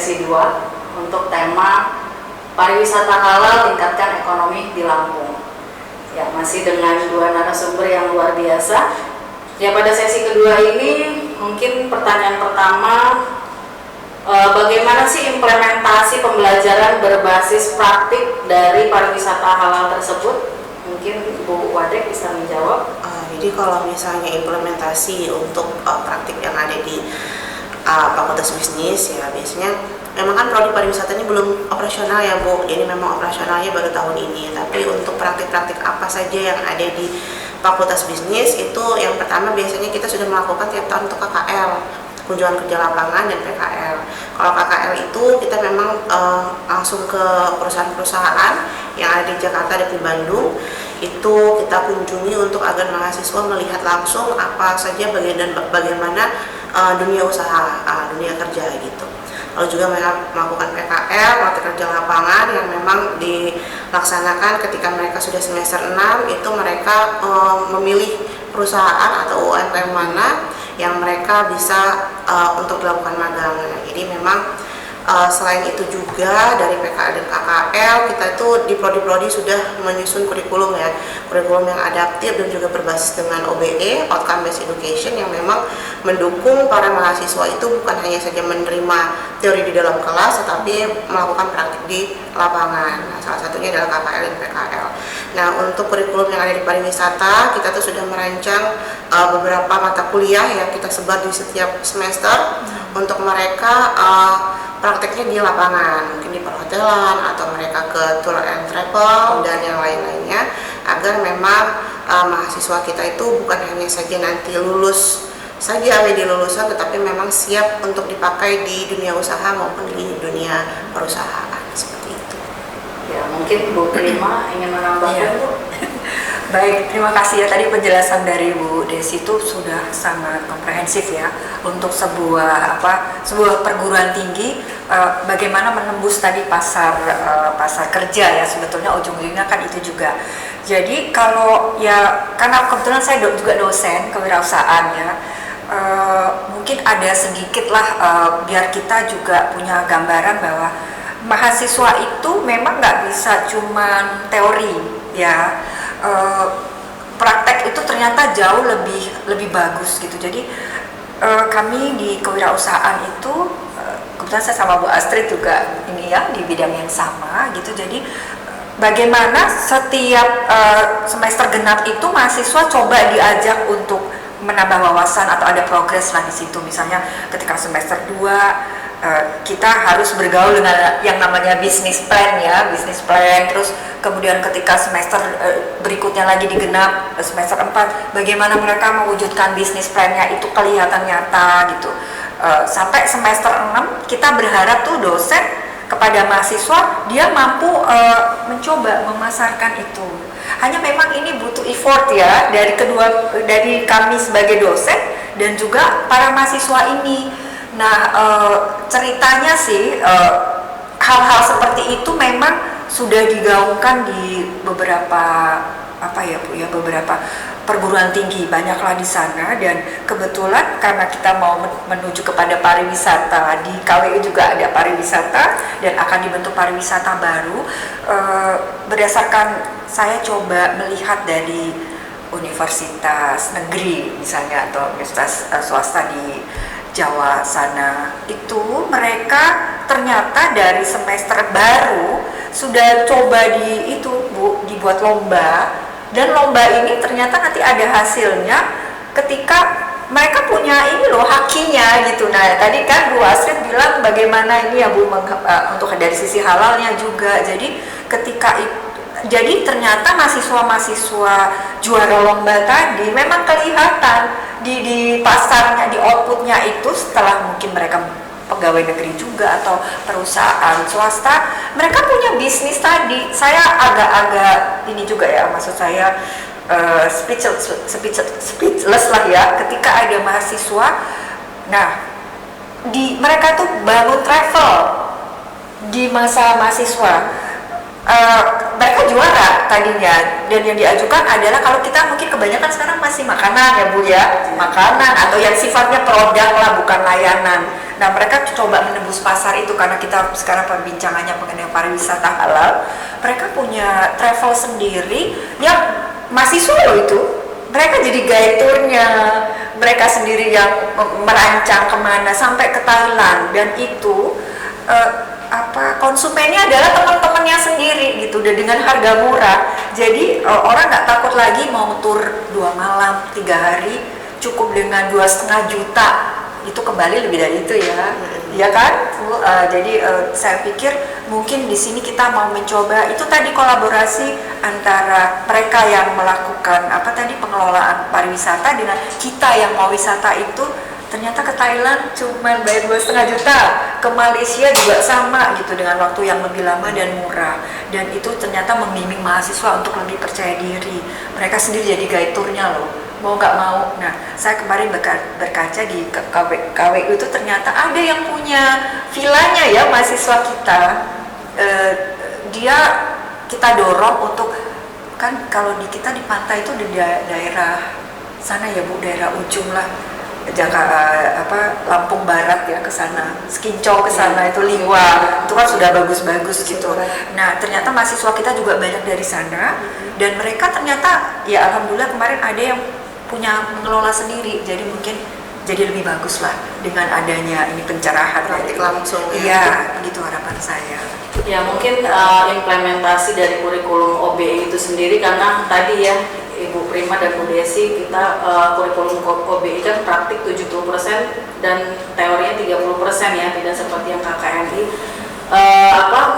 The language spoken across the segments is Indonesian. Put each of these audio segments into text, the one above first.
sesi 2 untuk tema pariwisata halal tingkatkan ekonomi di Lampung. Ya, masih dengan 2 narasumber yang luar biasa. Ya, pada sesi kedua ini mungkin pertanyaan pertama, bagaimana sih implementasi pembelajaran berbasis praktik dari pariwisata halal tersebut? Mungkin Bu Wadek bisa menjawab. Jadi kalau misalnya implementasi untuk praktik yang ada di Fakultas Bisnis, ya biasanya memang kan prodi pariwisata ini belum operasional ya Bu, jadi memang operasionalnya baru tahun ini. Tapi untuk praktik-praktik apa saja yang ada di Fakultas Bisnis itu, yang pertama biasanya kita sudah melakukan tiap tahun untuk KKL, kunjungan kerja lapangan dan PKL. Kalau KKL itu kita memang langsung ke perusahaan-perusahaan yang ada di Jakarta dan di Bandung, itu kita kunjungi untuk agar mahasiswa melihat langsung apa saja bagaimana dunia usaha, dunia kerja gitu. Lalu juga mereka melakukan PKL, praktik kerja lapangan, yang memang dilaksanakan ketika mereka sudah semester 6, itu mereka memilih perusahaan atau UMKM mana yang mereka bisa untuk dilakukan magang. Jadi memang selain itu juga dari PKL dan KKL, kita itu di prodi-prodi sudah menyusun kurikulum ya, kurikulum yang adaptif dan juga berbasis dengan OBE, Outcome Based Education, yang memang mendukung para mahasiswa itu bukan hanya saja menerima teori di dalam kelas, tetapi melakukan praktik di lapangan. Nah, salah satunya adalah KKL dan PKL. Nah, untuk kurikulum yang ada di pariwisata, kita tuh sudah merancang beberapa mata kuliah yang kita sebar di setiap semester untuk mereka prakteknya di lapangan, mungkin di perhotelan atau mereka ke tour and travel dan yang lain-lainnya, agar memang mahasiswa kita itu bukan hanya saja nanti lulus saja di lulusan, tetapi memang siap untuk dipakai di dunia usaha maupun di dunia perusahaan, seperti itu. Ya, mungkin Bu Prima ingin menambahkan, Bu. Baik, terima kasih ya, tadi penjelasan dari Bu Desi itu sudah sangat komprehensif ya untuk sebuah perguruan tinggi, bagaimana menembus tadi pasar kerja ya, sebetulnya ujung-ujungnya kan itu juga. Jadi kalau ya, karena kebetulan saya juga dosen kewirausahaan ya, mungkin ada sedikit lah biar kita juga punya gambaran bahwa mahasiswa itu memang nggak bisa cuman teori ya. Praktek itu ternyata jauh lebih bagus gitu. Jadi kami di kewirausahaan itu, kebetulan saya sama Bu Astrid juga ini ya di bidang yang sama gitu. Jadi bagaimana setiap semester genap itu mahasiswa coba diajak untuk menambah wawasan atau ada progres lah di situ. Misalnya ketika semester 2 kita harus bergaul dengan yang namanya bisnis plan ya, bisnis plan. Terus kemudian ketika semester berikutnya lagi di genap, semester 4, bagaimana mereka mewujudkan bisnis plan-nya itu kelihatan nyata gitu. Sampai semester 6 kita berharap tuh dosen kepada mahasiswa dia mampu mencoba memasarkan itu. Hanya memang ini butuh effort ya dari kami sebagai dosen dan juga para mahasiswa ini. Nah, ceritanya sih hal-hal seperti itu memang sudah digaungkan di beberapa beberapa perguruan tinggi, banyaklah di sana. Dan kebetulan karena kita mau menuju kepada pariwisata, di KWU juga ada pariwisata dan akan dibentuk pariwisata baru. Berdasarkan saya coba melihat dari universitas negeri misalnya atau universitas swasta di Jawa sana, itu mereka ternyata dari semester baru sudah coba dibuat lomba, dan lomba ini ternyata nanti ada hasilnya ketika mereka punya ini loh hakinya gitu. Nah tadi kan Bu Astrid bilang bagaimana ini ya Bu untuk dari sisi halalnya juga. Jadi jadi ternyata mahasiswa juara lomba tadi memang kelihatan di pasarnya, di outputnya itu, setelah mungkin mereka pegawai negeri juga atau perusahaan swasta, mereka punya bisnis tadi. Saya agak-agak ini juga ya, maksud saya speechless lah ya ketika ada mahasiswa. Nah, mereka tuh bangun travel di masa mahasiswa. Mereka juara tadinya, dan yang diajukan adalah, kalau kita mungkin kebanyakan sekarang masih makanan ya Bu ya, makanan atau yang sifatnya produk lah, bukan layanan. Nah, mereka coba menembus pasar itu karena kita sekarang perbincangannya mengenai pariwisata halal. Mereka punya travel sendiri yang mahasiswa loh itu. Mereka jadi guide tournya, mereka sendiri yang merancang kemana sampai ke Thailand, dan itu konsumennya adalah teman-temannya sendiri gitu, dan dengan harga murah. Jadi orang nggak takut lagi mau tur 2 malam 3 hari, cukup dengan 2,5 juta, itu kembali lebih dari itu ya kan. Jadi saya pikir mungkin di sini kita mau mencoba itu tadi, kolaborasi antara mereka yang melakukan pengelolaan pariwisata dengan kita yang mau wisata itu. Ternyata ke Thailand cuma bayar 2,5 juta, ke Malaysia juga sama gitu dengan waktu yang lebih lama dan murah, dan itu ternyata membimbing mahasiswa untuk lebih percaya diri. Mereka sendiri jadi guide tournya loh, mau nggak mau. Nah, saya kemarin berkaca di KWU itu ternyata ada yang punya villanya ya, mahasiswa kita. Kita dorong untuk, kan kalau di kita di pantai itu di daerah sana ya Bu, daerah ujung lah, Lampung Barat ya, ke sana, Skincau ke sana, itu Liwa, itu kan sudah bagus-bagus gitu. Nah, ternyata mahasiswa kita juga banyak dari sana, dan mereka ternyata ya alhamdulillah kemarin ada yang punya mengelola sendiri, jadi mungkin jadi lebih bagus lah dengan adanya ini pencerahan praktik langsung. Iya, begitu harapan saya. Ya mungkin implementasi dari kurikulum OBE itu sendiri, karena tadi ya Ibu Prima dan Bu Desi, kita kurikulum OBE kan praktik 70% dan teorinya 30% ya, tidak seperti yang KKNI.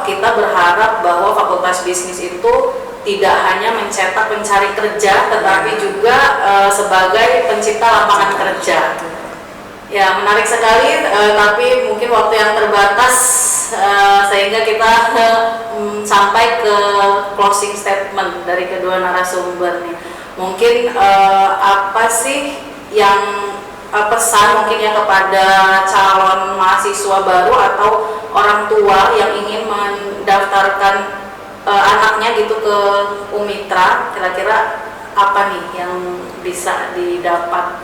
Kita berharap bahwa Fakultas Bisnis itu tidak hanya mencetak pencari kerja, tetapi juga sebagai pencipta lapangan kerja. Ya, menarik sekali, tapi mungkin waktu yang terbatas, sehingga kita sampai ke closing statement dari kedua narasumber nih. Mungkin apa sih yang pesan mungkin ya kepada calon mahasiswa baru atau orang tua yang ingin mendaftarkan anaknya gitu ke Umitra, kira-kira apa nih yang bisa didapat,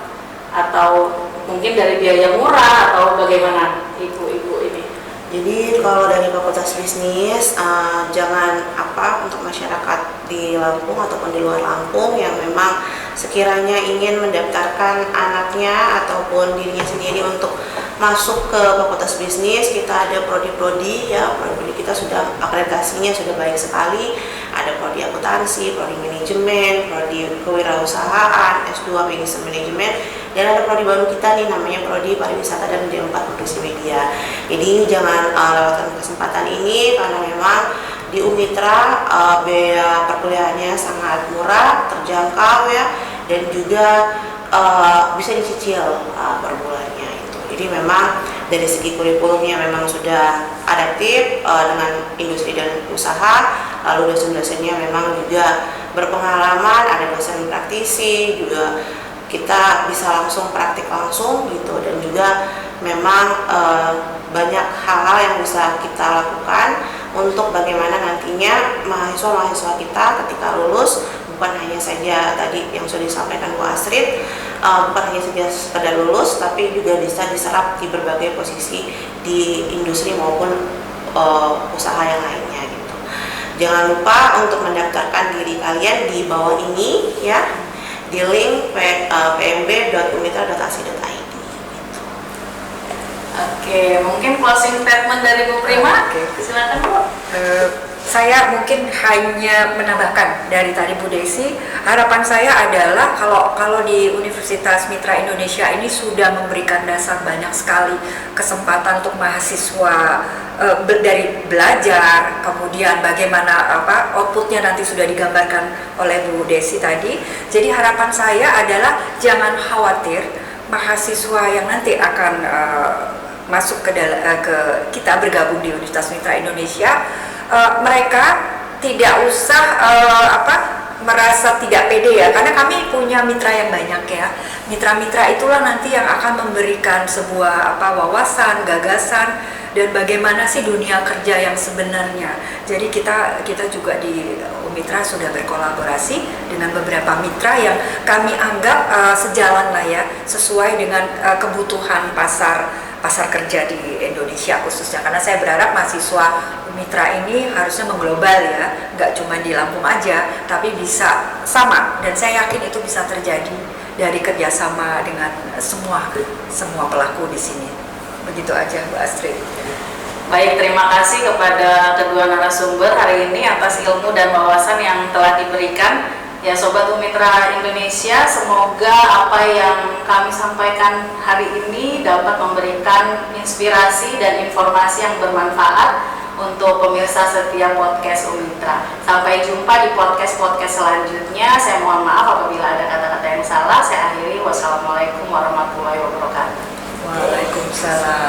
atau mungkin dari biaya murah atau bagaimana ibu-ibu ini? Jadi kalau dari Fakultas Bisnis, jangan untuk masyarakat di Lampung ataupun di luar Lampung yang memang sekiranya ingin mendaftarkan anaknya ataupun dirinya sendiri untuk masuk ke Fakultas Bisnis, kita ada prodi-prodi ya, prodi kita sudah akreditasinya sudah baik sekali. Ada prodi akuntansi, prodi manajemen, prodi kewirausahaan, S2 bisnis manajemen, dan ada prodi baru kita nih namanya prodi pariwisata dan D4 produksi media. Jadi jangan lewatkan kesempatan ini, karena memang di Umitra biaya perkuliahannya sangat murah, terjangkau ya, dan juga bisa dicicil per bulannya itu. Jadi memang dari segi kurikulumnya memang sudah adaptif dengan industri dan usaha, lalu dosen-dosennya memang juga berpengalaman, ada dosen praktisi juga, kita bisa langsung praktik langsung gitu, dan juga memang banyak hal-hal yang bisa kita lakukan untuk bagaimana nantinya mahasiswa-mahasiswa kita ketika lulus bukan hanya saja tadi yang sudah disampaikan Bu Astrid, bukan hanya saja sekedar lulus, tapi juga bisa diserap di berbagai posisi di industri maupun usaha yang lainnya gitu. Jangan lupa untuk mendaftarkan diri kalian di bawah ini ya, di link pmb.umitra.ac.id. Oke, mungkin closing statement dari Bu Prima. Silakan Bu. Saya mungkin hanya menambahkan dari tadi Bu Desi, harapan saya adalah kalau di Universitas Mitra Indonesia ini sudah memberikan dasar banyak sekali kesempatan untuk mahasiswa dari belajar, kemudian bagaimana outputnya nanti sudah digambarkan oleh Bu Desi tadi. Jadi harapan saya adalah jangan khawatir mahasiswa yang nanti akan masuk ke kita bergabung di Universitas Mitra Indonesia, mereka tidak usah merasa tidak pede ya, karena kami punya mitra yang banyak ya. Mitra-mitra itulah nanti yang akan memberikan sebuah wawasan, gagasan, dan bagaimana sih dunia kerja yang sebenarnya. Jadi kita juga di Umitra sudah berkolaborasi dengan beberapa mitra yang kami anggap sejalan lah ya, sesuai dengan kebutuhan pasar pasar kerja di Indonesia khususnya, karena saya berharap mahasiswa mitra ini harusnya mengglobal ya, nggak cuma di Lampung aja, tapi bisa sama, dan saya yakin itu bisa terjadi dari kerjasama dengan semua pelaku di sini. Begitu aja, Bu Astrid. Baik, terima kasih kepada kedua narasumber hari ini atas ilmu dan wawasan yang telah diberikan. Ya Sobat Umitra Indonesia, semoga apa yang kami sampaikan hari ini dapat memberikan inspirasi dan informasi yang bermanfaat untuk pemirsa setiap podcast Umitra. Sampai jumpa di podcast-podcast selanjutnya. Saya mohon maaf apabila ada kata-kata yang salah. Saya akhiri. Wassalamualaikum warahmatullahi wabarakatuh. Waalaikumsalam.